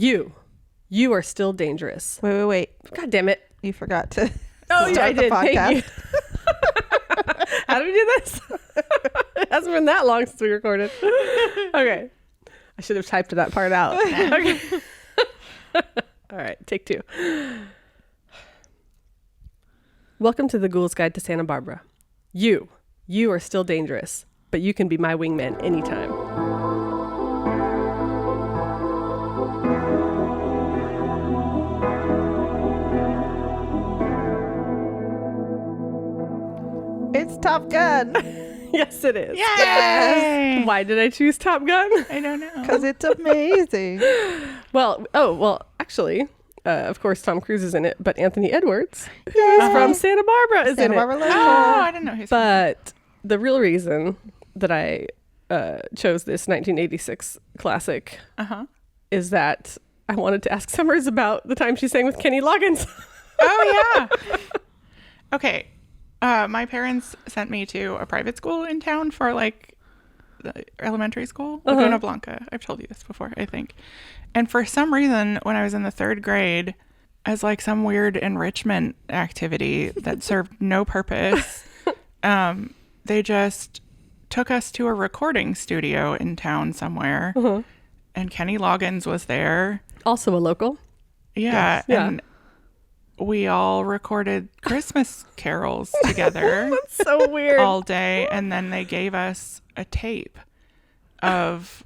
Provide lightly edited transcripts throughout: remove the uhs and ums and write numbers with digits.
You are still dangerous. Wait. God damn it. You forgot to Oh, yeah, I start the did. Thank podcast. you. How do we do this? It hasn't been that long since we recorded. Okay. I should have typed that part out. Okay. All right. Take 2. Welcome to the Ghoul's Guide to Santa Barbara. You are still dangerous, but you can be my wingman anytime. It's Top Gun. Yes, it is. Yay! Why did I choose Top Gun? I don't know. Because it's amazing. Well, actually, of course, Tom Cruise is in it, but Anthony Edwards, who is from Santa Barbara, is in it. Oh, I didn't know he's But the real reason that I chose this 1986 classic is that I wanted to ask Summers about the time she sang with Kenny Loggins. Oh, yeah. Okay. My parents sent me to a private school in town for like the elementary school, Laguna Blanca. I've told you this before, I think. And for some reason, when I was in the 3rd grade, as like some weird enrichment activity that served no purpose, they just took us to a recording studio in town somewhere. And Kenny Loggins was there. Also a local. Yeah. Yes. And we all recorded Christmas carols together. That's so weird. All day. And then they gave us a tape of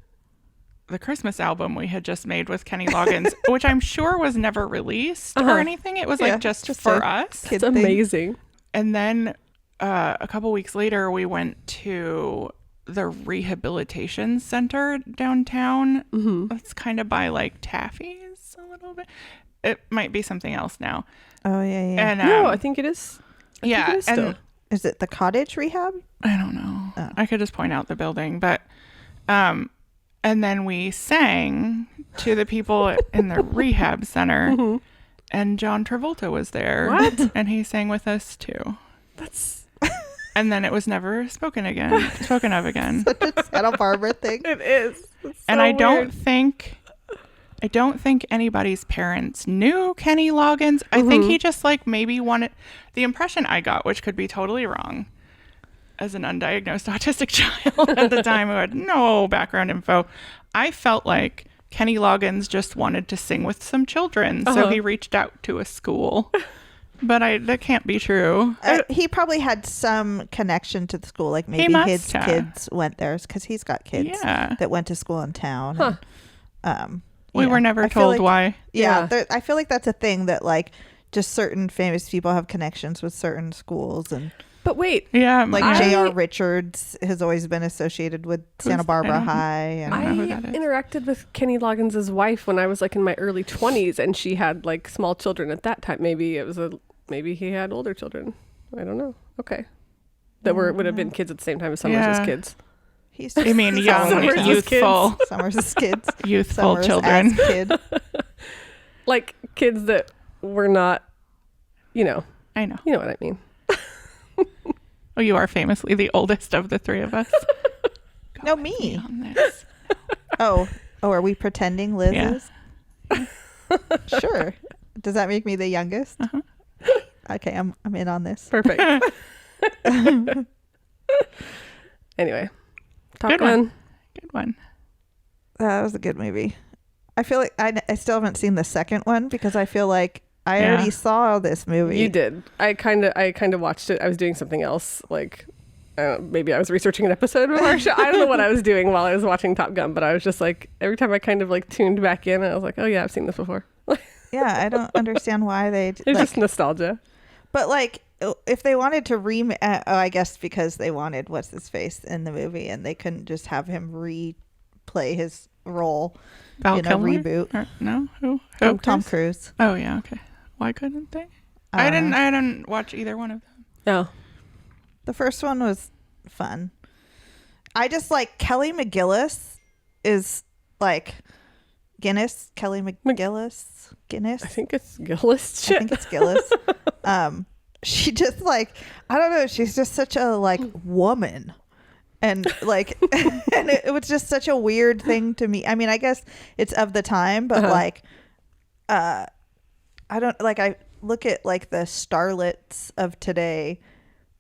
the Christmas album we had just made with Kenny Loggins, which I'm sure was never released or anything. It was like just for us. It's amazing. And then a couple weeks later, we went to the rehabilitation center downtown. It's kind of by like Taffy's a little bit. It might be something else now. Oh, yeah. And, No, I think it is. Yeah. Still. Is it the cottage rehab? I don't know. I could just point out the building, but and then we sang to the people in the rehab center, and John Travolta was there. What? And he sang with us too. That's And then it was never spoken of again. Such a Santa Barbara thing. it is. It's And so I don't weird. think anybody's parents knew Kenny Loggins. I think he just like maybe wanted, the impression I got, which could be totally wrong, as an undiagnosed autistic child at the time who had no background info, I felt like Kenny Loggins just wanted to sing with some children. So he reached out to a school. But that can't be true. He probably had some connection to the school. Like maybe his kids went there because he's got kids that went to school in town. And, we were never told why. Yeah. I feel like that's a thing that like just certain famous people have connections with certain schools. But wait. Yeah. Like J.R. Richards has always been associated with Santa Barbara High. And I interacted with Kenny Loggins' wife when I was like in my early 20s, and she had like small children at that time. Maybe he had older children. I don't know. Okay. That would have been kids at the same time as Summers' kids. I mean, young, youthful. Summers' kids. Youthful Summers children. Kid. Like kids that were not, I know. You know what I mean. Oh, you are famously the oldest of the 3 of us. No, me. On this. Oh, are we pretending Liz Yeah. is? Sure. Does that make me the youngest? Okay, I'm in on this. Perfect. Anyway, Top Good Gun. one. Good one. That was a good movie. I feel like I still haven't seen the second one because I feel like I already saw this movie. You did. I kind of watched it. I was doing something else. Like maybe I was researching an episode of our show. I don't know what I was doing while I was watching Top Gun, but I was just like, every time I kind of like tuned back in, I was like, oh yeah, I've seen this before. Yeah, I don't understand why they. It's just nostalgia. But like, if they wanted to I guess because they wanted what's his face in the movie, and they couldn't just have him replay his role Val in Kilmer? a reboot. Or, no, who? Tom Cruise. Oh yeah, okay. Why couldn't they? I didn't watch either one of them. No. The first one was fun. I just like Kelly McGillis is like Kelly McGillis. Guinness. I think it's Gillis. Shit. I think it's Gillis. She just like, I don't know. She's just such a like woman And like, and it was just such a weird thing to me. I mean, I guess it's of the time, but like, I don't like, I look at like the starlets of today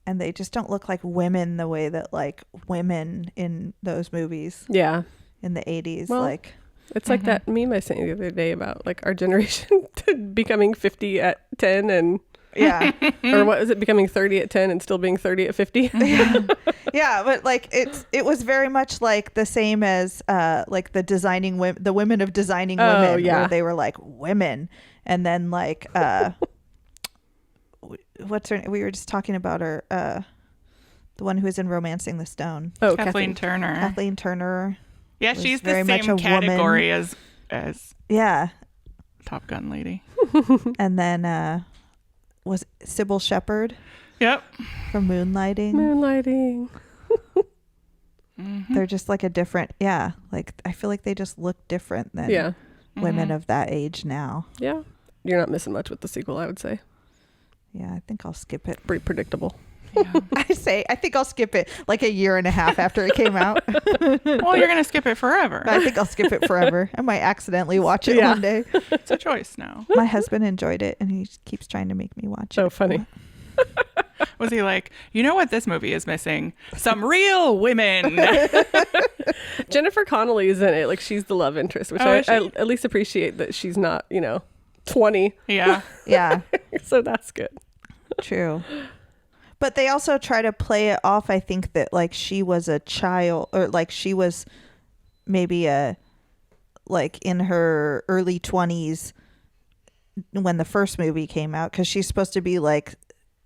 and they just don't look like women the way that like women in those movies Yeah. in the 80s. Well, like, it's like that meme I sent you the other day about like our generation becoming 50 at 10 and yeah. or what is it, becoming 30 at 10 and still being 30 at 50? Yeah, but like it was very much like the same as like the designing the women of designing women, yeah. where they were like women, and then like what's her name? We were just talking about her, the one who was in Romancing the Stone. Oh, Kathleen Turner. Kathleen Turner. Yeah, was she's the very much same a category woman. as Yeah, Top Gun lady. and then was Sybil Shepherd Yep. from Moonlighting. Moonlighting. They're just like a different, like I feel like they just look different than Yeah. women of that age now. Yeah. You're not missing much with the sequel, I would say. Yeah, I think I'll skip it. Pretty predictable. Yeah. I think I'll skip it like a year and a half after it came out. Well, you're gonna skip it forever. I think I'll skip it forever. I might accidentally watch it Yeah. one day. It's a choice now. My husband enjoyed it and he keeps trying to make me watch it. Oh, funny. Was he like, you know what this movie is missing? Some real women. Jennifer Connelly is in it. Like, she's the love interest, which Oh, I is she? at least appreciate that she's not, 20. Yeah. Yeah, So that's good. true. But they also try to play it off, I think, that like she was a child, or like she was maybe like in her early 20s when the first movie came out, because she's supposed to be like,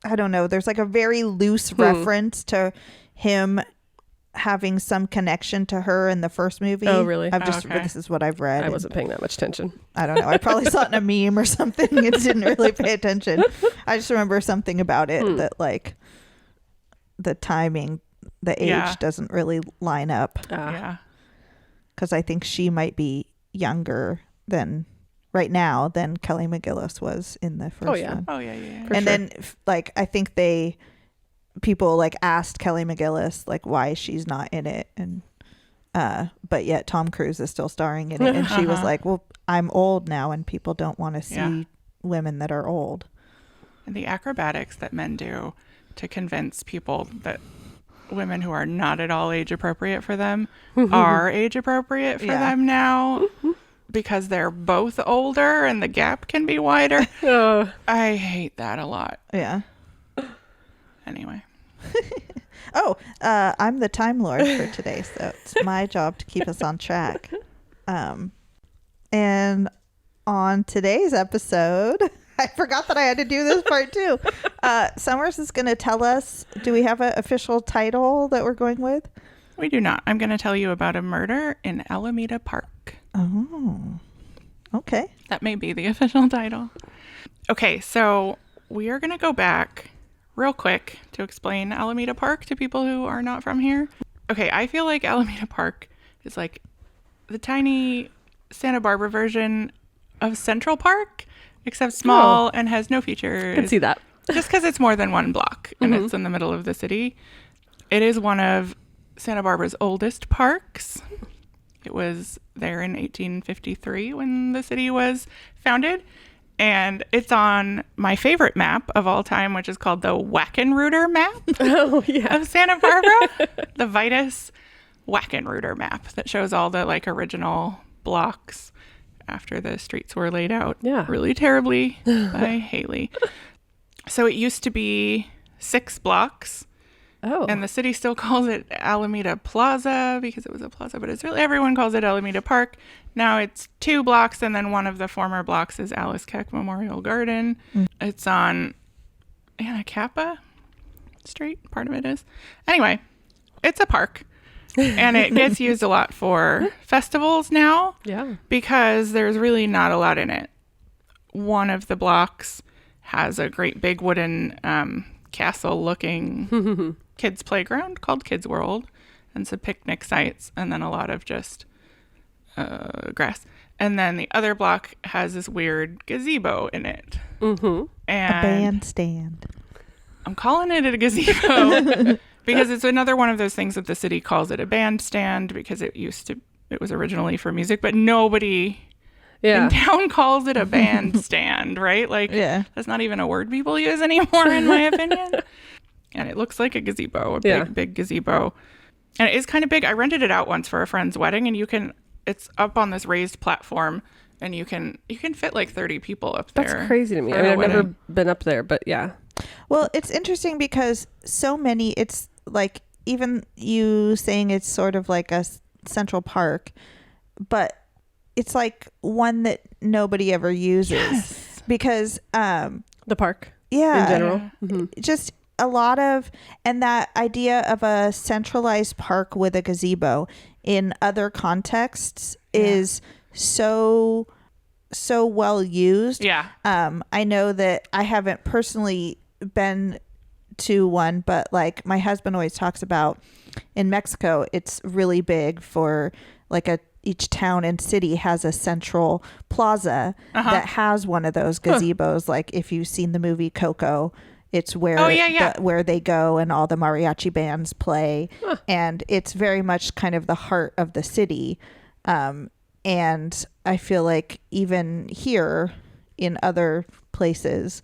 I don't know, there's like a very loose reference to him having some connection to her in the first movie. Oh, really? This is what I've read. I wasn't paying that much attention. I don't know. I probably saw it in a meme or something and didn't really pay attention. I just remember something about it that like the timing, the age Yeah. doesn't really line up, Yeah. because I think she might be younger than right now than Kelly McGillis was in the first yeah. one. Oh yeah, yeah. For And sure. then like I think people like asked Kelly McGillis like why she's not in it, and but yet Tom Cruise is still starring in it, and she was like, well, I'm old now and people don't want to see women that are old. And the acrobatics that men do to convince people that women who are not at all age appropriate for them are age appropriate for them now, because they're both older and the gap can be wider. I hate that a lot. Yeah. Anyway. I'm the Time Lord for today, so it's my job to keep us on track. And on today's episode, I forgot that I had to do this part too. Summers is going to tell us, do we have an official title that we're going with? We do not. I'm going to tell you about a murder in Alameda Park. Oh, okay. That may be the official title. Okay, so we are going to go back real quick to explain Alameda Park to people who are not from here. Okay, I feel like Alameda Park is like the tiny Santa Barbara version of Central Park, except small and has no features. I can see that. Just because it's more than one block and it's in the middle of the city. It is one of Santa Barbara's oldest parks. It was there in 1853 when the city was founded. And it's on my favorite map of all time, which is called the Wackenreuter map of Santa Barbara. The Vitus Wackenreuter map that shows all the like original blocks after the streets were laid out really terribly by Haley. So it used to be 6 blocks. Oh. And the city still calls it Alameda Plaza because it was a plaza, but it's really, everyone calls it Alameda Park. Now it's 2 blocks, and then one of the former blocks is Alice Keck Memorial Garden. It's on Anacapa Street, part of it is. Anyway, it's a park, and it gets used a lot for festivals now because there's really not a lot in it. One of the blocks has a great big wooden castle-looking kids playground called Kids World, and some picnic sites, and then a lot of just grass. And then the other block has this weird gazebo in it. And a bandstand. I'm calling it a gazebo because it's another one of those things that the city calls it a bandstand because it was originally for music, but nobody in town calls it a bandstand, right? Like, that's not even a word people use anymore, in my opinion. And it looks like a gazebo, big gazebo. And it is kind of big. I rented it out once for a friend's wedding, and it's up on this raised platform, and you can fit like 30 people up there. That's crazy to me. I mean, I've never been up there, but yeah. Well, it's interesting because so many, it's like, even you saying it's sort of like a central park, but it's like one that nobody ever uses because the park in general. Just a lot of, and that idea of a centralized park with a gazebo in other contexts is so well used. I know that I haven't personally been to one, but like my husband always talks about in Mexico, it's really big for like each town and city has a central plaza that has one of those gazebos. Like if you've seen the movie Coco, it's where where they go and all the mariachi bands play, and it's very much kind of the heart of the city. And I feel like even here in other places,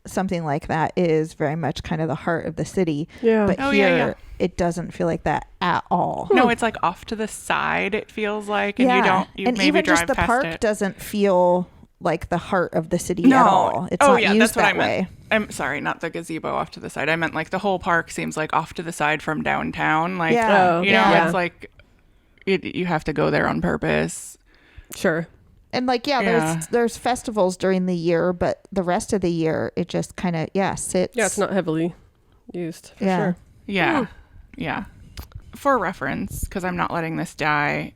something like that is very much kind of the heart of the city. But here it doesn't feel like that at all. No, it's like off to the side, it feels like, and you and maybe even drive just the past park it. Doesn't feel like the heart of the city at all. It's not used that's what that I way. meant. I'm sorry, not the gazebo off to the side. I meant like the whole park seems like off to the side from downtown. Like, it's like you have to go there on purpose. Sure. And like, there's festivals during the year, but the rest of the year, it just kind of, sits. Yeah, it's not heavily used for sure. Yeah. For reference, because I'm not letting this die,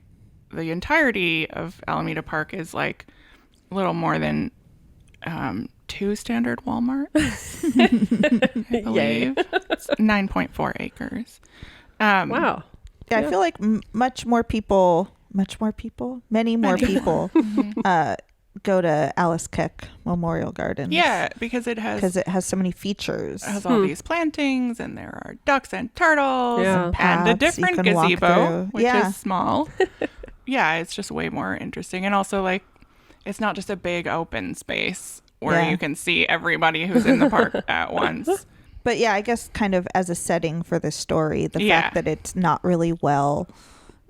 the entirety of Alameda Park is like a little more than 2 standard Walmarts, I believe. It's 9.4 acres. Wow. Yeah, I feel like many more people go to Alice Keck Memorial Gardens. Yeah, because it has so many features. It has all these plantings, and there are ducks and turtles, and a different gazebo, which is small. It's just way more interesting. And also, like, it's not just a big open space where you can see everybody who's in the park at once. But I guess kind of as a setting for this story, the fact that it's not really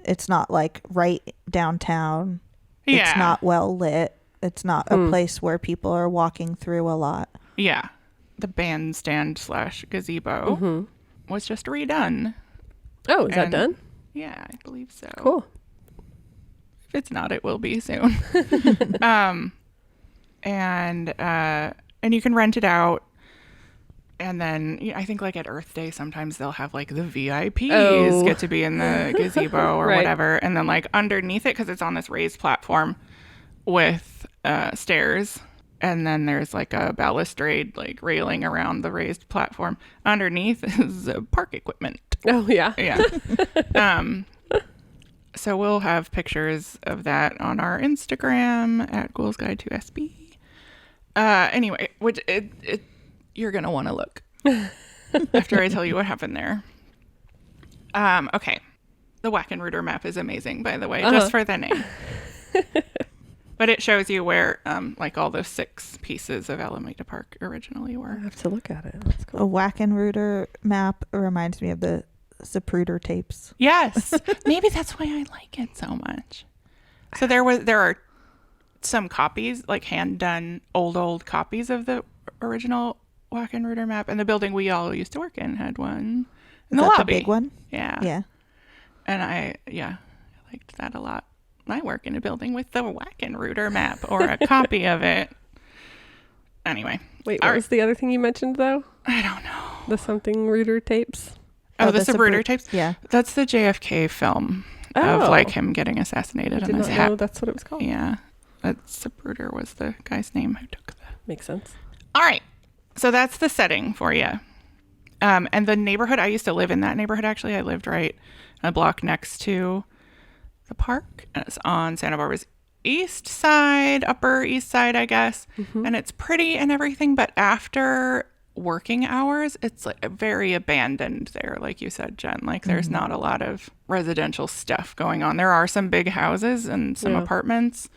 it's not like right downtown. It's not well lit. It's not a place where people are walking through a lot. Yeah. The bandstand / gazebo was just redone. Oh, is that done? Yeah, I believe so. Cool. If it's not, it will be soon. And you can rent it out. And then I think like at Earth Day, sometimes they'll have like the VIPs get to be in the gazebo or whatever. And then like underneath it, because it's on this raised platform with stairs. And then there's like a balustrade like railing around the raised platform. Underneath is park equipment. Oh, yeah. Yeah. So we'll have pictures of that on our Instagram at Ghoul's Guide to SB. Anyway, which you're going to want to look after I tell you what happened there. Okay. The Wackenreuter map is amazing, by the way, just for the name. But it shows you where like all those 6 pieces of Alameda Park originally were. I have to look at it. That's cool. A Wackenreuter map reminds me of the Zapruder tapes. Yes. Maybe that's why I like it so much. So there are some copies, like hand done old copies of the original Wackenreuter map, and the building we all used to work in had one in the lobby. The big one? Yeah. And I liked that a lot. I work in a building with the Wackenreuter map or a copy of it. Anyway. Wait, what was the other thing you mentioned though? I don't know. The something Reuter tapes? Oh, the Zapruder tapes? Yeah. That's the JFK film of like him getting assassinated on his hat. Know that's what it was called. Yeah. Zapruder was the guy's name who took that. Makes sense. All right. So that's the setting for you. And the neighborhood, I used to live in that neighborhood, actually. I lived right a block next to the park. And it's on Santa Barbara's upper east side, I guess. And it's pretty and everything. But after working hours, it's like very abandoned there, like you said, Jen. Like there's not a lot of residential stuff going on. There are some big houses and some apartments,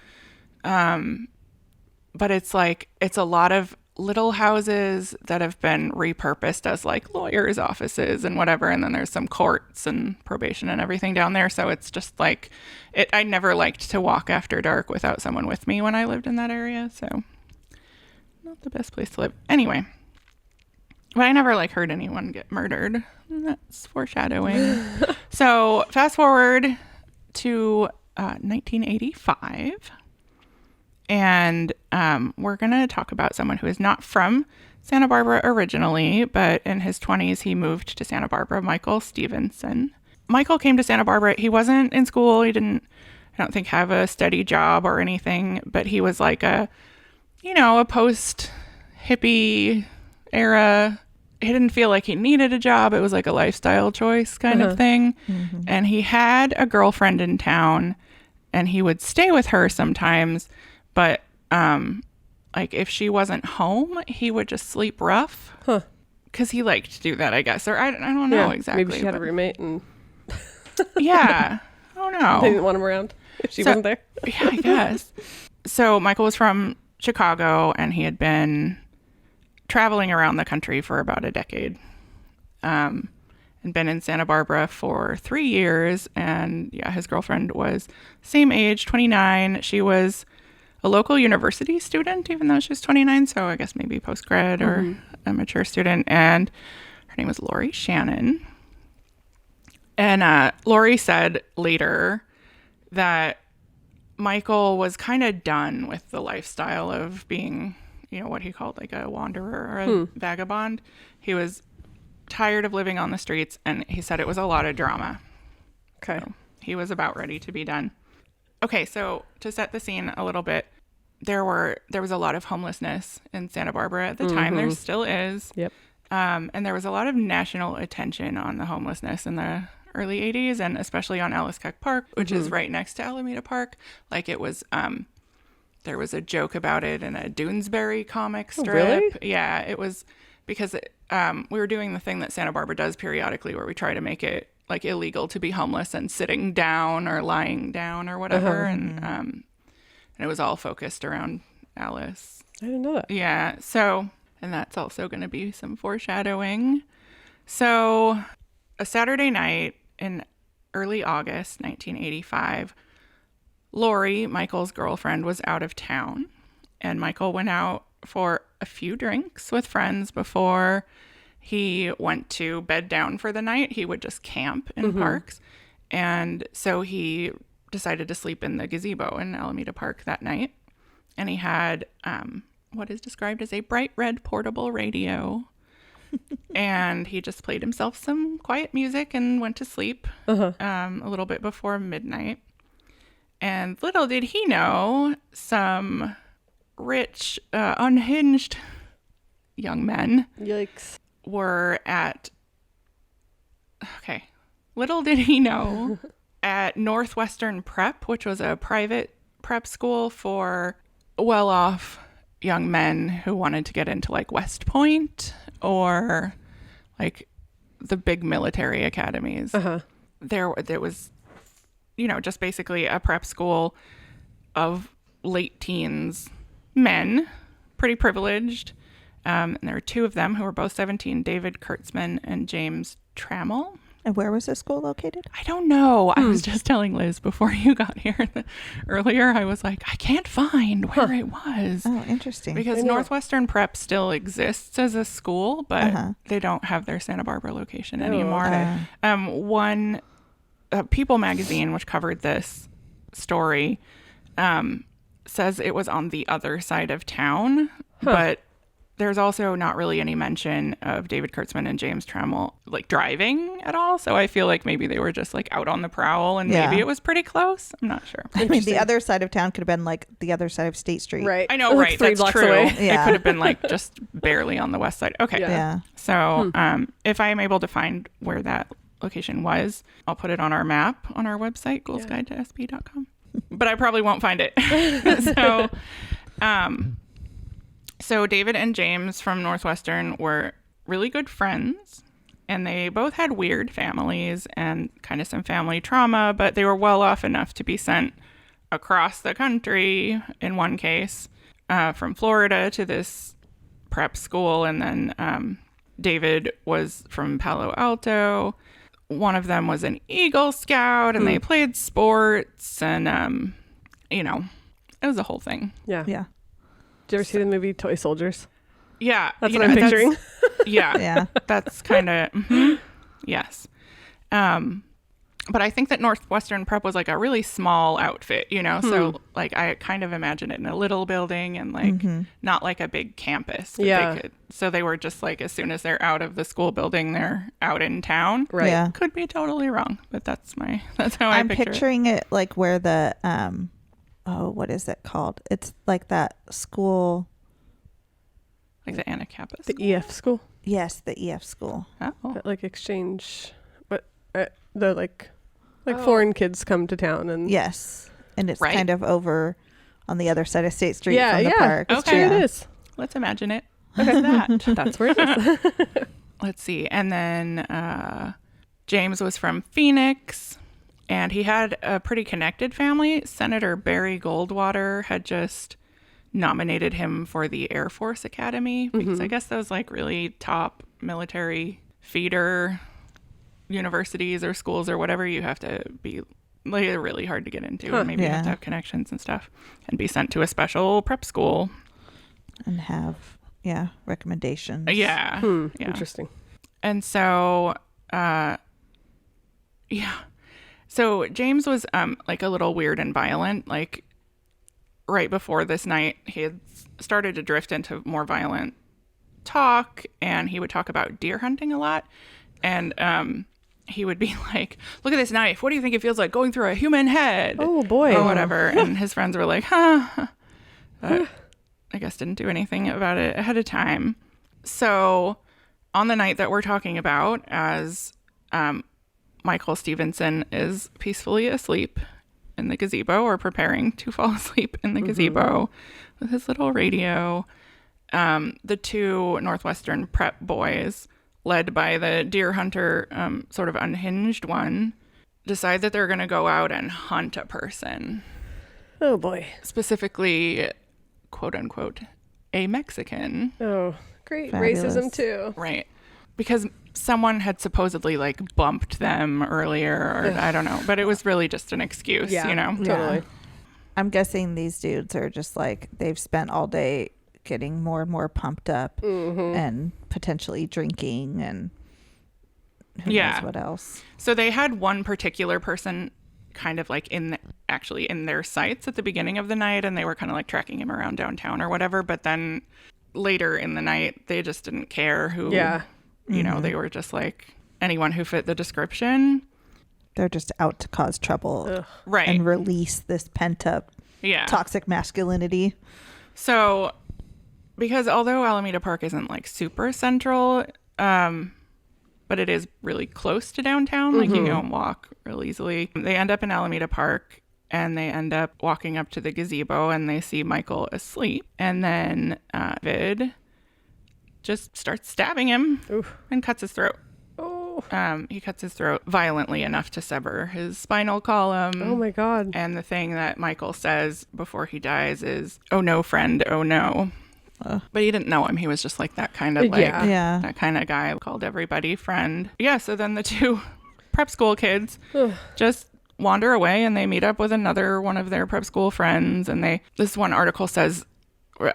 but it's like it's a lot of little houses that have been repurposed as like lawyers' offices and whatever, and then there's some courts and probation and everything down there. So it's just like I never liked to walk after dark without someone with me when I lived in that area, so not the best place to live anyway. But I never like heard anyone get murdered. That's foreshadowing. So fast forward to 1985. And we're going to talk about someone who is not from Santa Barbara originally, but in his 20s, he moved to Santa Barbara, Michael Stephenson. Michael came to Santa Barbara. He wasn't in school. He didn't, I don't think, have a steady job or anything, but he was like a post-hippie era. He didn't feel like he needed a job. It was like a lifestyle choice kind of thing. Mm-hmm. And he had a girlfriend in town, and he would stay with her sometimes. But, like, if she wasn't home, he would just sleep rough. Huh. Because he liked to do that, I guess. Or I don't know exactly. Maybe she had a roommate and... yeah. I don't know. They didn't want him around if she wasn't there. Yeah, I guess. So Michael was from Chicago, and he had been traveling around the country for about a decade. And been in Santa Barbara for 3 years. And, yeah, his girlfriend was same age, 29. She was a local university student, even though she was 29, so I guess maybe post-grad or a mature student, and her name was Lori Shannon. And Lori said later that Michael was kind of done with the lifestyle of being, what he called like a wanderer or a vagabond. He was tired of living on the streets, and he said it was a lot of drama. Okay. So he was about ready to be done. Okay, so to set the scene a little bit, there was a lot of homelessness in Santa Barbara at the time. There still is. Yep. And there was a lot of national attention on the homelessness in the early 80s, and especially on Ellis Park, which is right next to Alameda Park. Like it was, there was a joke about it in a Doonesbury comic strip. Really? Yeah, it was because we were doing the thing that Santa Barbara does periodically where we try to make it like illegal to be homeless and sitting down or lying down or whatever. And it was all focused around Alice. I didn't know that. Yeah. So, and that's also going to be some foreshadowing. So a Saturday night in early August, 1985, Lori, Michael's girlfriend, was out of town, and Michael went out for a few drinks with friends before he went to bed down for the night. He would just camp in parks. And so he decided to sleep in the gazebo in Alameda Park that night. And he had what is described as a bright red portable radio. And he just played himself some quiet music and went to sleep a little bit before midnight. And little did he know, some rich, unhinged young men Yikes. were at, little did he know, at Northwestern Prep, which was a private prep school for well-off young men who wanted to get into like West Point or like the big military academies. There was, just basically a prep school of late teens men, pretty privileged. And there were two of them who were both 17, David Kurtzman and James Tramel. And where was this school located? I don't know. I was just telling Liz before you got here earlier. I was like, I can't find where it was. Oh, interesting. Because Northwestern Prep still exists as a school, but they don't have their Santa Barbara location anymore. One People magazine, which covered this story, says it was on the other side of town, but there's also not really any mention of David Kurtzman and James Tramel like driving at all. So I feel like maybe they were just like out on the prowl, and maybe it was pretty close. I'm not sure. I mean, the other side of town could have been like the other side of State Street. Right. I know, like right. 3 That's blocks true. away. It could have been like just barely on the west side. Okay. Yeah. So if I am able to find where that location was, I'll put it on our map on our website, goalsguidetosp.com. But I probably won't find it. So David and James from Northwestern were really good friends, and they both had weird families and kind of some family trauma, but they were well off enough to be sent across the country in one case, from Florida to this prep school. And then David was from Palo Alto. One of them was an Eagle Scout, and they played sports, and, you know, it was a whole thing. Yeah. Yeah. Did you ever see the movie Toy Soldiers? Yeah. That's what I'm picturing. Yeah. Yeah. That's kind of, yes. But I think that Northwestern Prep was like a really small outfit, you know? So like I kind of imagine it in a little building and like not like a big campus. Yeah. So they were just like, as soon as they're out of the school building, they're out in town. Right. Yeah. Could be totally wrong, but that's how I'm picture picturing it like where the what is it called? It's like that school. like the Anacapa The school. EF school? Yes, the EF school. Oh. That, like exchange, but the like foreign kids come to town and Yes, and it's Right. kind of over on the other side of State Street yeah, from the yeah, park. it's Okay. true. Yeah. It is. Let's imagine it. Okay, that. That's where it is. Let's see. And then James was from Phoenix, and he had a pretty connected family. Senator Barry Goldwater had just nominated him for the Air Force Academy because I guess those like really top military feeder universities or schools or whatever, you have to be like they're really hard to get into, and maybe you have to Yeah. have connections and stuff and be sent to a special prep school. And have recommendations. Yeah. Yeah. Interesting. And so, so James was like a little weird and violent. Like right before this night, he had started to drift into more violent talk, and he would talk about deer hunting a lot. And he would be like, "Look at this knife. What do you think it feels like going through a human head?" Oh boy. Or whatever. And his friends were like, "Huh." But I guess didn't do anything about it ahead of time. So on the night that we're talking about, as Michael Stephenson is peacefully asleep in the gazebo, or preparing to fall asleep in the gazebo with his little radio, the two Northwestern Prep boys, led by the deer hunter, sort of unhinged one, decide that they're going to go out and hunt a person. Oh boy. Specifically, quote unquote, a Mexican. Oh, great. Fabulous. Racism too. Right. Because someone had supposedly like bumped them earlier, or I don't know, but it was really just an excuse, Yeah. you know? Totally. I'm guessing these dudes are just like they've spent all day getting more and more pumped up and potentially drinking and who knows what else. So they had one particular person kind of like actually in their sights at the beginning of the night, and they were kind of like tracking him around downtown or whatever. But then later in the night, they just didn't care who, you know, they were just like anyone who fit the description. They're just out to cause trouble Right. and release this pent up toxic masculinity. So because although Alameda Park isn't like super central, but it is really close to downtown, like you can walk real easily. They end up in Alameda Park, and they end up walking up to the gazebo, and they see Michael asleep. And then Vid just starts stabbing him and cuts his throat. Oh. He cuts his throat violently enough to sever his spinal column. Oh my God. And the thing that Michael says before he dies is, "Oh no, friend, oh no." But he didn't know him. He was just like that kind of like Yeah. that kind of guy, called everybody friend. Yeah, so then the two prep school kids just wander away, and they meet up with another one of their prep school friends. And this one article says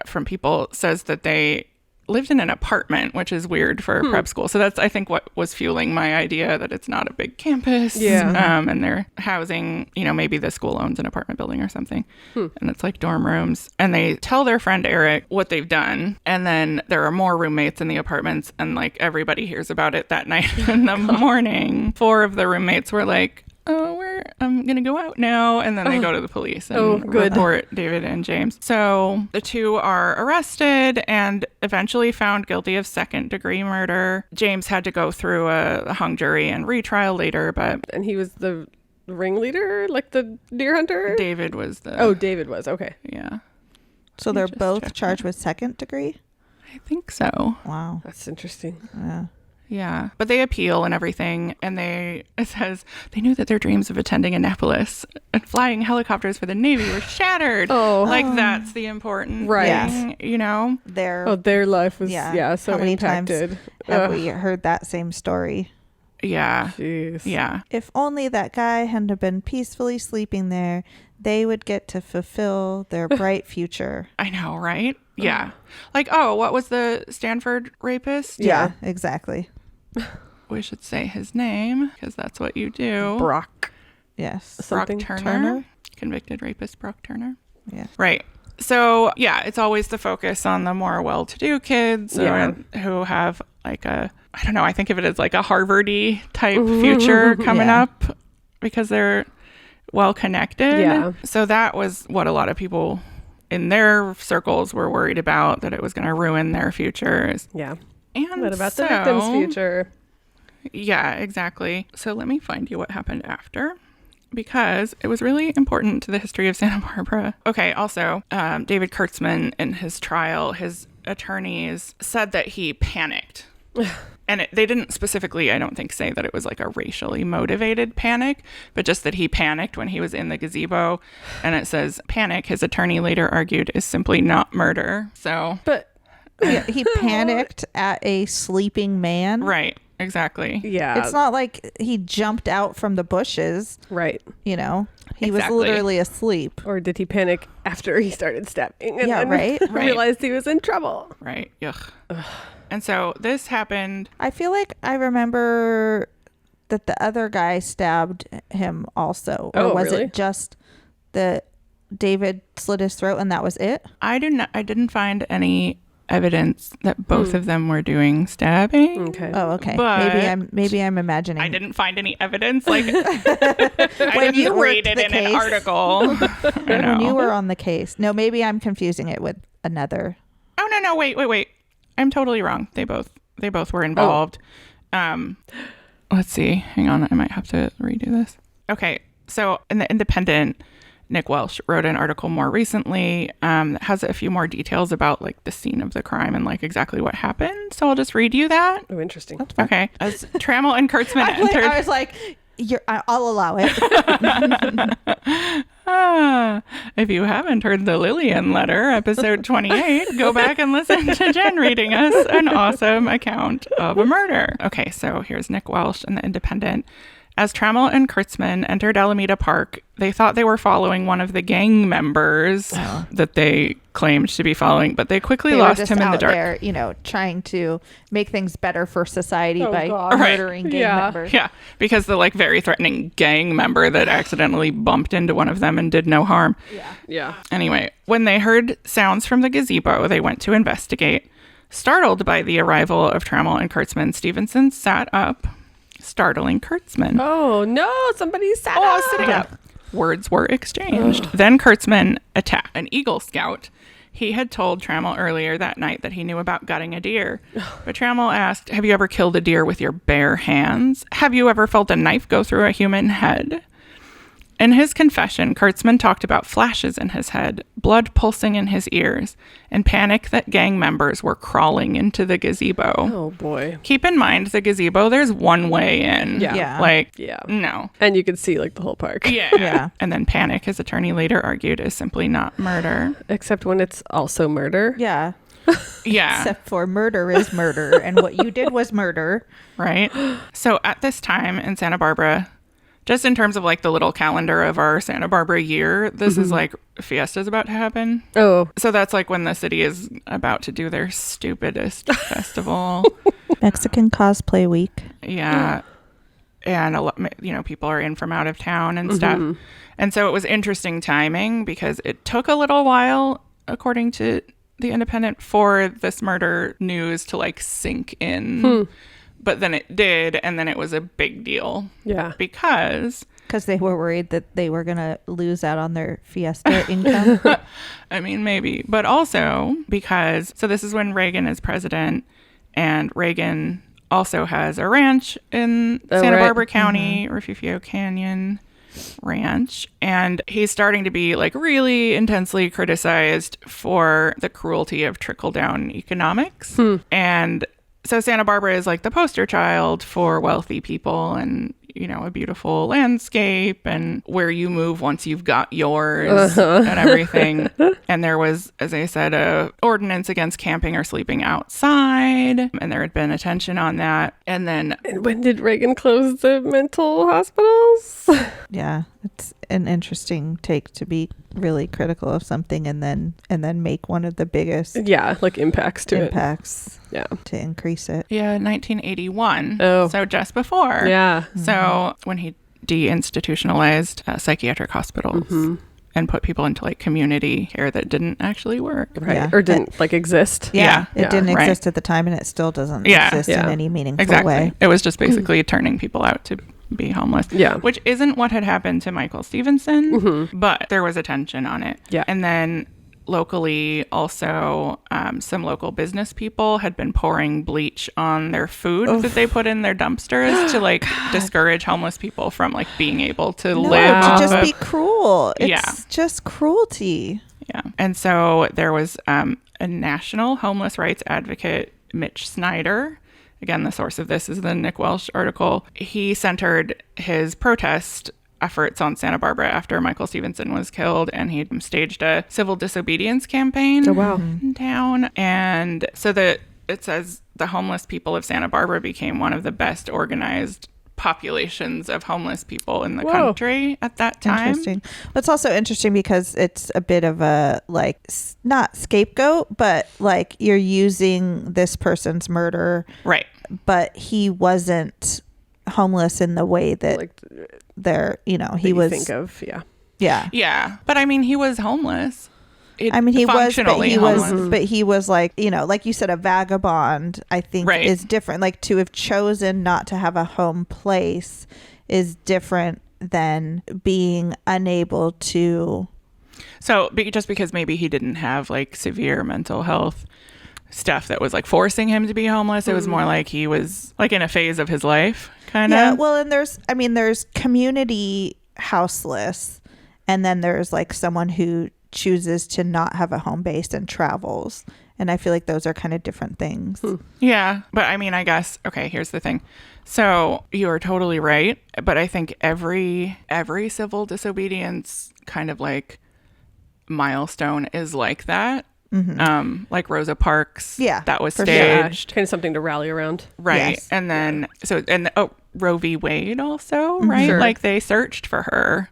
from People says that they lived in an apartment, which is weird for a prep school. So that's, I think, what was fueling my idea that it's not a big campus. Yeah. And they're housing, you know, maybe the school owns an apartment building or something. And it's like dorm rooms. And they tell their friend Eric what they've done. And then there are more roommates in the apartments, and like everybody hears about it that night in the morning. 4 of the roommates were like, "Oh, I'm going to go out now." And then they go to the police and report David and James. So the two are arrested and eventually found guilty of second-degree murder. James had to go through a hung jury and retrial later, but And he was the ringleader, like the deer hunter? David was the... Oh, David was. Okay. Yeah. So they're just both check charged with second degree? I think so. Wow. That's interesting. Yeah. Yeah. But they appeal and everything. And it says they knew that their dreams of attending Annapolis and flying helicopters for the Navy were shattered. Oh. Like that's the important Right. thing, you know? Their life was, so How many impacted. times have we heard that same story? Yeah. Jeez. Yeah. If only that guy hadn't been peacefully sleeping there, they would get to fulfill their bright future. I know, right? Yeah. Like, what was the Stanford rapist? Yeah, exactly. We should say his name because that's what you do. Brock. Yes. Something Brock Turner. Turner? Convicted rapist Brock Turner. Yeah. Right. So, it's always the focus on the more well-to-do kids who have like I don't know, I think of it as like a Harvard-y type future coming up because they're well-connected. Yeah. So that was what a lot of people in their circles were worried about, that it was going to ruin their futures. Yeah. And What about the victim's future? Yeah, exactly. So let me find you what happened after, because it was really important to the history of Santa Barbara. Okay, also, David Kurtzman, in his trial, his attorneys said that he panicked. And they didn't specifically, I don't think, say that it was like a racially motivated panic, but just that he panicked when he was in the gazebo. And it says, panic, his attorney later argued, is simply not murder. So... But... Yeah, he panicked at a sleeping man. Right, exactly. Yeah. It's not like he jumped out from the bushes. Right. You know, he Exactly. was literally asleep. Or did he panic after he started stabbing and Yeah, then right. realized he was in trouble? Right. Ugh. And so this happened. I feel like I remember that the other guy stabbed him also. Or Oh, was really? it just that David slit his throat and that was it? I didn't find any evidence that both of them were doing stabbing. Okay. Oh, okay. But maybe I'm imagining. I didn't find any evidence. Like I When you didn't read worked it the in an case. article. I know. When you were on the case. No, maybe I'm confusing it with another. Oh no, wait. I'm totally wrong. They both were involved. Let's see. Hang on, I might have to redo this. Okay. So in the Independent, Nick Welsh wrote an article more recently that has a few more details about like the scene of the crime and like exactly what happened. So I'll just read you that. Oh, interesting. Okay. As Tramel and Kurtzman entered. I was like, I'll allow it. If you haven't heard the Lillian letter, episode 28, go back and listen to Jen reading us an awesome account of a murder. Okay, so here's Nick Welsh in the Independent. As Tramel and Kurtzman entered Alameda Park, they thought they were following one of the gang members that they claimed to be following, but they quickly lost him in the dark. There, trying to make things better for society Oh, by God. murdering gang Yeah. members. Yeah, because the like very threatening gang member that accidentally bumped into one of them and did no harm. Yeah. Anyway, when they heard sounds from the gazebo, they went to investigate. Startled by the arrival of Tramel and Kurtzman, Stephenson sat up, startling Kurtzman. Oh, no. Somebody sat up. Sitting up. Words were exchanged. Then Kurtzman attacked an Eagle Scout. He had told Tramel earlier that night that he knew about gutting a deer. But Tramel asked, have you ever killed a deer with your bare hands? Have you ever felt a knife go through a human head? In his confession, Kurtzman talked about flashes in his head, blood pulsing in his ears, and panic that gang members were crawling into the gazebo. Oh, boy. Keep in mind, the gazebo, there's one way in. Yeah. Like, Yeah. no. And you could see like the whole park. Yeah. Yeah. And then panic, his attorney later argued, is simply not murder. Except when it's also murder. Yeah. Yeah. Except for murder is murder. And what you did was murder. Right. So at this time in Santa Barbara, just in terms of like the little calendar of our Santa Barbara year, this is like Fiesta's about to happen. Oh. So that's like when the city is about to do their stupidest festival. Mexican cosplay week. Yeah. And a lot, people are in from out of town and stuff. And so it was interesting timing because it took a little while, according to the Independent, for this murder news to like sink in. But then it did, and then it was a big deal. Yeah. Because they were worried that they were going to lose out on their Fiesta income. I mean, maybe. But also because, so this is when Reagan is president, and Reagan also has a ranch in Santa Barbara County, Refugio Canyon. ranch, and he's starting to be like really intensely criticized for the cruelty of trickle-down economics. And so Santa Barbara is like the poster child for wealthy people and, you know, a beautiful landscape and where you move once you've got yours and everything. And there was, as I said, a ordinance against camping or sleeping outside, and there had been attention on that. And then when did Reagan close the mental hospitals? Yeah, it's an interesting take to be really critical of something and then make one of the biggest like impacts to impacts it. to increase it. 1981. Oh. So just before. Yeah. So when he deinstitutionalized psychiatric hospitals and put people into like community care that didn't actually work. Right. Yeah. Or didn't like exist. Yeah. It didn't right. exist at the time, and it still doesn't Yeah. exist in Yeah. any meaningful Exactly. way. It was just basically turning people out to be homeless. Yeah. Which isn't what had happened to Michael Stephenson, but there was attention on it. Yeah. And then locally also some local business people had been pouring bleach on their food that they put in their dumpsters to like discourage homeless people from like being able to No, live to off just of, be cruel. It's Yeah. just cruelty. Yeah. And so there was a national homeless rights advocate, Mitch Snyder. Again, the source of this is the Nick Welsh article. He centered his protest efforts on Santa Barbara after Michael Stephenson was killed, and he staged a civil disobedience campaign in town. And so it says the homeless people of Santa Barbara became one of the best organized populations of homeless people in the country at that time. Interesting. But it's also interesting because it's a bit of a like not scapegoat, but like you're using this person's murder, Right. but he wasn't homeless in the way that Like they're, you know, he that you was. think of, Yeah. Yeah. But I mean, he was homeless. I mean, he was, homeless. but he was like, you know, like you said, a vagabond, I think Right. is different. Like to have chosen not to have a home place is different than being unable to. So just because maybe he didn't have like severe mental health stuff that was like forcing him to be homeless, it was more like he was like in a phase of his life kind of. Yeah. Well, and there's community houseless, and then there's like someone who chooses to not have a home base and travels. And I feel like those are kind of different things. Yeah. But I mean, I guess, okay, here's the thing. So you are totally right. But I think every civil disobedience kind of like milestone is like that. Like Rosa Parks. Yeah, That was for sure. staged. kind of something to rally around. Right. Yes. And then, Roe v. Wade also, right? Sure. Like they searched for her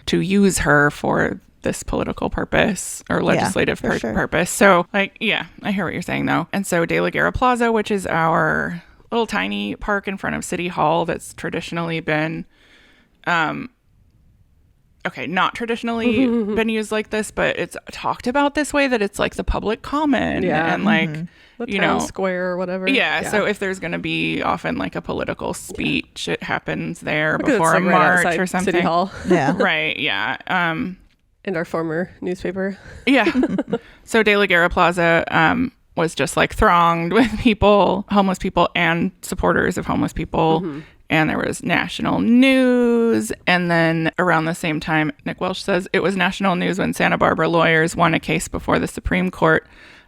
to use her for this political purpose or legislative for sure. purpose. So like, yeah, I hear what you're saying though. And so De La Guerra Plaza, which is our little tiny park in front of City Hall that's traditionally been, not traditionally been used like this, but it's talked about this way that it's like the public common and like, The you town know, square or whatever. yeah, so if there's going to be often like a political speech, it happens there Because it's, before a like, right march outside or something. City Hall. Yeah. Right, yeah. And our former newspaper. Yeah. So De La Guerra Plaza was just like thronged with people, homeless people and supporters of homeless people. And there was national news. And then around the same time, Nick Welsh says it was national news when Santa Barbara lawyers won a case before the Supreme Court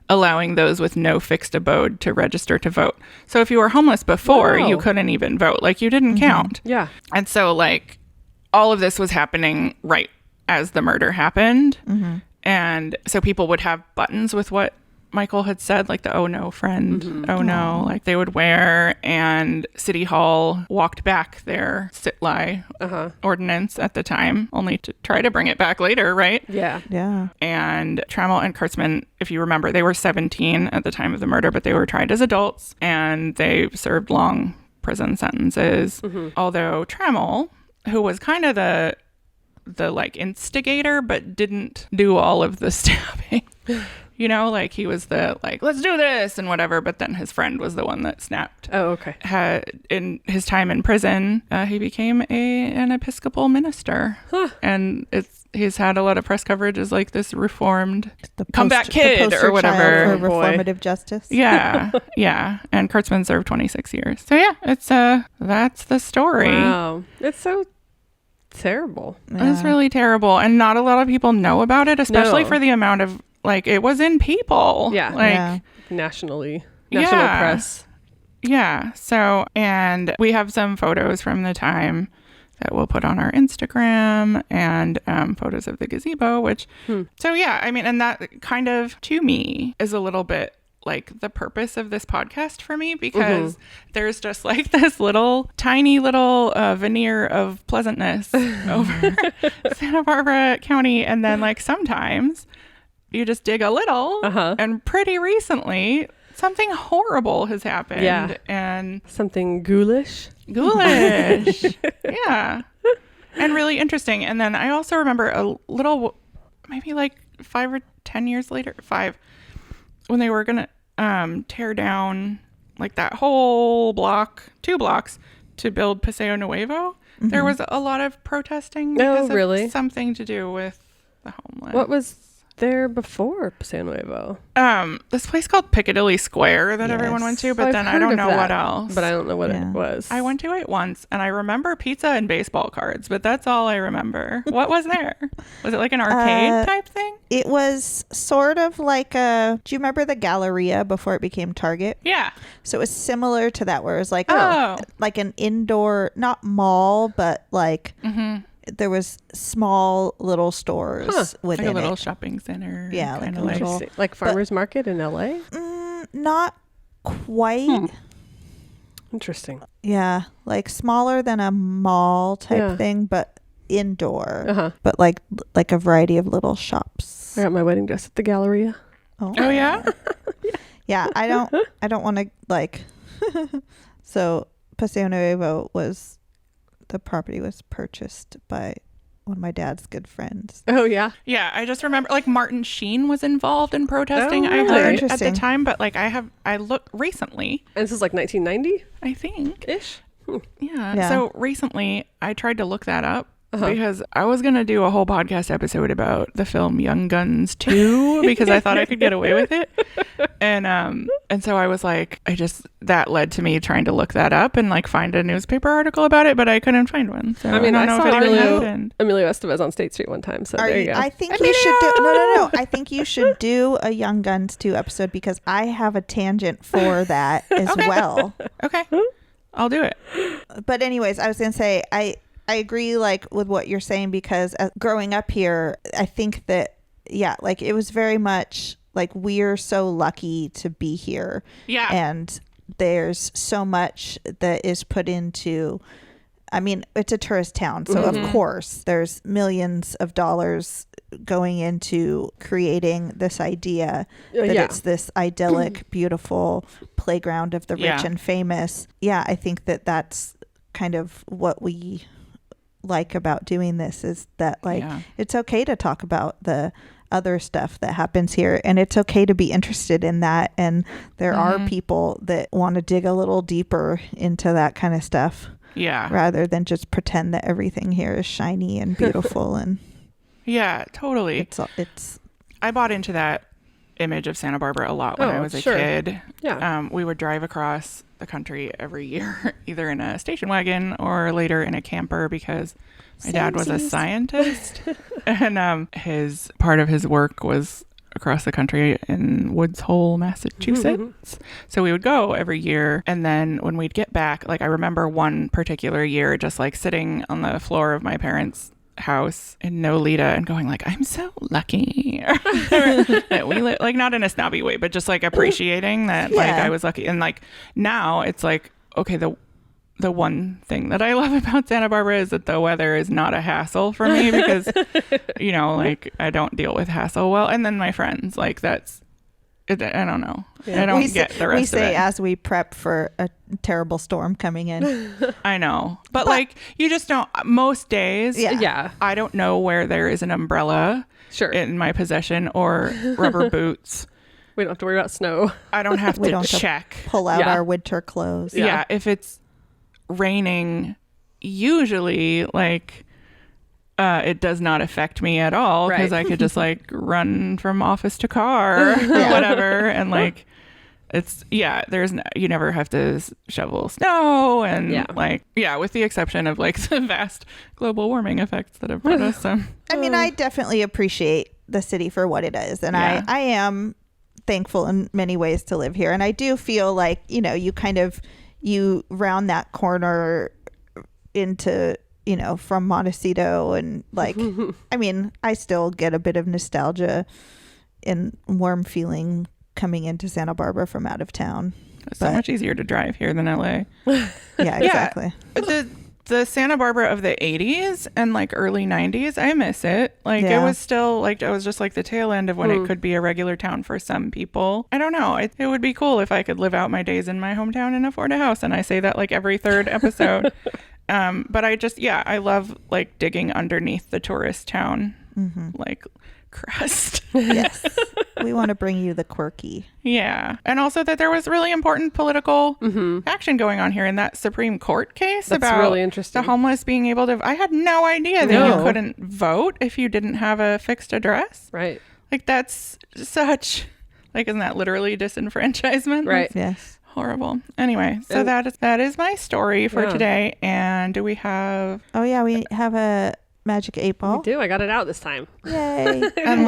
allowing those with no fixed abode to register to vote. So if you were homeless before, you couldn't even vote. Like you didn't count. Yeah. And so like all of this was happening right as the murder happened. And so people would have buttons with what Michael had said, like the "oh no, friend," "oh no," like they would wear. And City Hall walked back their sit-lie ordinance at the time, only to try to bring it back later, right? Yeah. Yeah. And Tramel and Kurtzman, if you remember, they were 17 at the time of the murder, but they were tried as adults and they served long prison sentences. Although Tramel, who was kind of the like instigator, but didn't do all of the stabbing. You know, like he was the like, let's do this and whatever. But then his friend was the one that snapped. Oh, okay. In his time in prison, he became an Episcopal minister. And he's had a lot of press coverage as like this reformed comeback kid or whatever. For reformative justice. Yeah. Yeah. And Kurtzman served 26 years. So yeah, it's that's the story. Wow. It's terrible. It was really terrible. And not a lot of people know about it, especially for the amount of, like, it was in People. Yeah. Like, National Yeah. press. Yeah. So, and we have some photos from the time that we'll put on our Instagram, and photos of the gazebo, which, so yeah, I mean, and that kind of, to me, is a little bit like the purpose of this podcast for me, because there's just like this little tiny little veneer of pleasantness over Santa Barbara County. And then like sometimes you just dig a little, and pretty recently something horrible has happened. Yeah. And Something ghoulish. Yeah. And really interesting. And then I also remember a little, maybe like 5 or 10 years later, when they were gonna tear down like that whole block, 2 blocks, to build Paseo Nuevo. There was a lot of protesting because of something to do with the homeless. What was there before Paseo Nuevo? This place called Piccadilly Square that everyone went to, but then I don't know what else. But I don't know what it was. I went to it once, and I remember pizza and baseball cards, but that's all I remember. What was there? Was it like an arcade type thing? It was sort of like do you remember the Galleria before it became Target? Yeah. So it was similar to that, where it was like, like an indoor, not mall, but like there was small little stores within like a little it. shopping center. Yeah, like a like little, like farmers market in LA. not quite. Interesting. Yeah, like smaller than a mall type thing, but indoor. But like a variety of little shops. I got my wedding dress at the Galleria. Oh yeah. Yeah, I don't want to like. So Paseo Nuevo the property was purchased by one of my dad's good friends. Oh yeah. Yeah, I just remember like Martin Sheen was involved in protesting. Oh, I really? heard at the Interesting. time, but like I looked recently. And this is like 1990 I think. ish. Yeah. So recently I tried to look that up because I was going to do a whole podcast episode about the film Young Guns 2 because I thought I could get away with it. And so I was like, that led to me trying to look that up and like find a newspaper article about it, but I couldn't find one. So I mean, I don't know if it really happened. Emilio Estevez on State Street one time. So there you go. I think you should do no. I think you should do a Young Guns 2 episode because I have a tangent for that as well. Okay. I'll do it. But anyways, I was going to say, I agree like with what you're saying because growing up here, I think that, like it was very much like we're so lucky to be here. Yeah. And there's so much that is put into, I mean, it's a tourist town. So of course there's millions of dollars going into creating this idea that it's this idyllic, beautiful playground of the rich and famous. Yeah. I think that that's kind of what we like about doing this is that like it's okay to talk about the other stuff that happens here and it's okay to be interested in that, and there are people that want to dig a little deeper into that kind of stuff rather than just pretend that everything here is shiny and beautiful. And yeah, totally. It's I bought into that image of Santa Barbara a lot when I was a kid. Yeah. We would drive across the country every year, either in a station wagon or later in a camper, because my dad was a scientist and part of his work was across the country in Woods Hole, Massachusetts. So we would go every year, and then when we'd get back, like I remember one particular year just like sitting on the floor of my parents' house in Nolita and going like, I'm so lucky that we live, like not in a snobby way, but just like appreciating that like I was lucky. And like now it's like, okay, the one thing that I love about Santa Barbara is that the weather is not a hassle for me because you know, like I don't deal with hassle well. And then my friends, like that's it, I don't know. I don't get the rest of it. We say as we prep for a terrible storm coming in. I know. But like you just don't, most days I don't know where there is an umbrella in my possession or rubber boots. We don't have to worry about snow. I don't have to check. Pull out our winter clothes. Yeah. If it's raining, usually like it does not affect me at all because I could just like run from office to car or whatever and like you never have to shovel snow and with the exception of like the vast global warming effects that have brought us some. I mean, I definitely appreciate the city for what it is. And I am thankful in many ways to live here. And I do feel like, you round that corner into, from Montecito and like, I mean, I still get a bit of nostalgia and warm feeling coming into Santa Barbara from out of town. It's so much easier to drive here than LA. Yeah, exactly. The Santa Barbara of the 80s and like early 90s, I miss it. Like it was still like, it was just like the tail end of when it could be a regular town for some people. I don't know. It would be cool if I could live out my days in my hometown and afford a house. And I say that like every third episode. But I love like digging underneath the tourist town, like crust. Yes. We want to bring you the quirky. Yeah. And also that there was really important political action going on here in that Supreme Court case. That's about really interesting. The homeless being able to... I had no idea that you couldn't vote if you didn't have a fixed address. Right. Like that's such... Like, isn't that literally disenfranchisement? Right. Yes. Horrible. Anyway, so that is my story for today. And do we have... Oh, yeah. We have a... Magic 8 Ball. We do. I got it out this time. Yay. And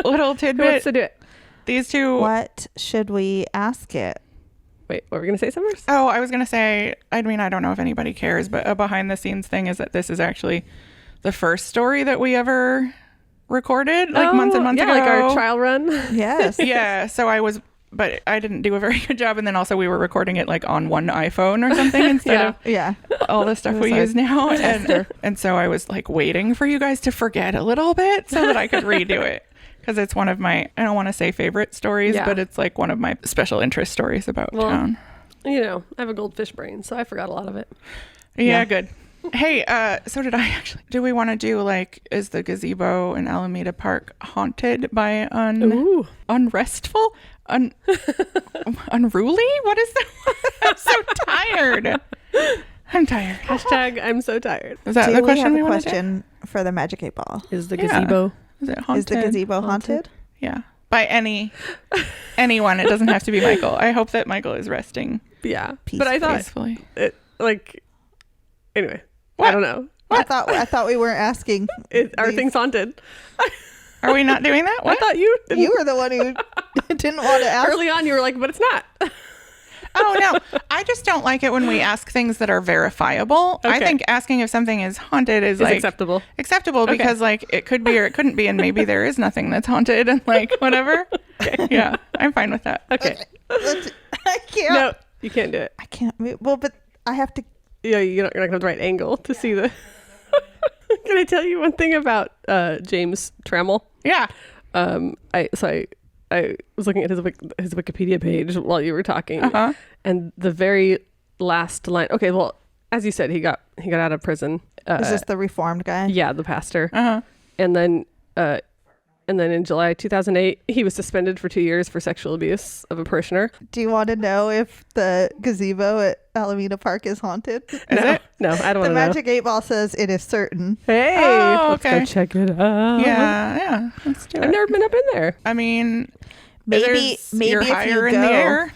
little tidbit. Who wants to do it? These two. What should we ask it? Wait, what were we going to say somewhere? Oh, I was going to say, I mean, I don't know if anybody cares, but a behind the scenes thing is that this is actually the first story that we ever recorded months and months ago. Like our trial run. Yes. Yeah. So but I didn't do a very good job. And then also we were recording it like on one iPhone or something instead of all the stuff we use now. And so I was like waiting for you guys to forget a little bit so that I could redo it. Because it's one of my, I don't want to say favorite stories, but it's like one of my special interest stories about town. I have a goldfish brain, so I forgot a lot of it. Yeah. Good. Hey, so did I actually, do we want to do like, is the gazebo in Alameda Park haunted by unrestful? Unruly? What is that? I'm so tired. I'm tired. Hashtag I'm so tired. Is that the question? We have a question for the Magic 8 Ball. Is the gazebo is it haunted? Is the gazebo haunted? Yeah. By anyone. It doesn't have to be Michael. I hope that Michael is resting. Yeah. Peacefully. But I thought peacefully. Anyway. What? I don't know. What? I thought we weren't asking. Are things haunted? Are we not doing that? What? I thought you didn't. You were the one who didn't want to ask. Early on, you were like, but it's not. Oh, no. I just don't like it when we ask things that are verifiable. Okay. I think asking if something is haunted is like acceptable. Acceptable because like it could be or it couldn't be, and maybe there is nothing that's haunted and like whatever. Okay. Yeah, I'm fine with that. Okay. I can't. No, you can't do it. I can't. Well, but I have to. Yeah, you're not gonna have the right angle to see the. Can I tell you one thing about James Tramel? Yeah. I was looking at his Wikipedia page while you were talking, and the very last line. Okay, well, as you said, he got out of prison. Is this the reformed guy? Yeah, the pastor. And then in July 2008, he was suspended for 2 years for sexual abuse of a parishioner. Do you want to know if the gazebo at Alameda Park is haunted? No, I don't want to know. The Magic 8 Ball says it is certain. Hey, let's go check it out. Yeah, let's do it. I've never been up in there. I mean, maybe you're if higher you in go. the air.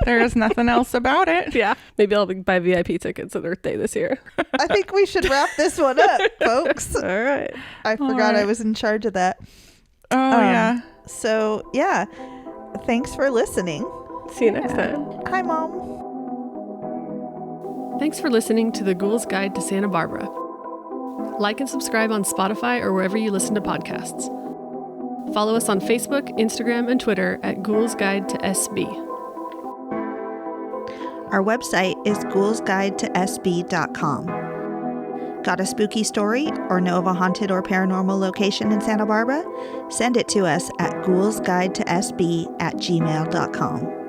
There's nothing else about it. Yeah, maybe I'll buy VIP tickets at Earth Day this year. I think we should wrap this one up, folks. All right. I forgot I was in charge of that. Oh, yeah. So, yeah. Thanks for listening. See you next time. Hi, Mom. Thanks for listening to The Ghoul's Guide to Santa Barbara. Like and subscribe on Spotify or wherever you listen to podcasts. Follow us on Facebook, Instagram, and Twitter at Ghoul's Guide to SB. Our website is ghoulsguidetosb.com. Got a spooky story or know of a haunted or paranormal location in Santa Barbara? Send it to us at ghoulsguidetosb@gmail.com.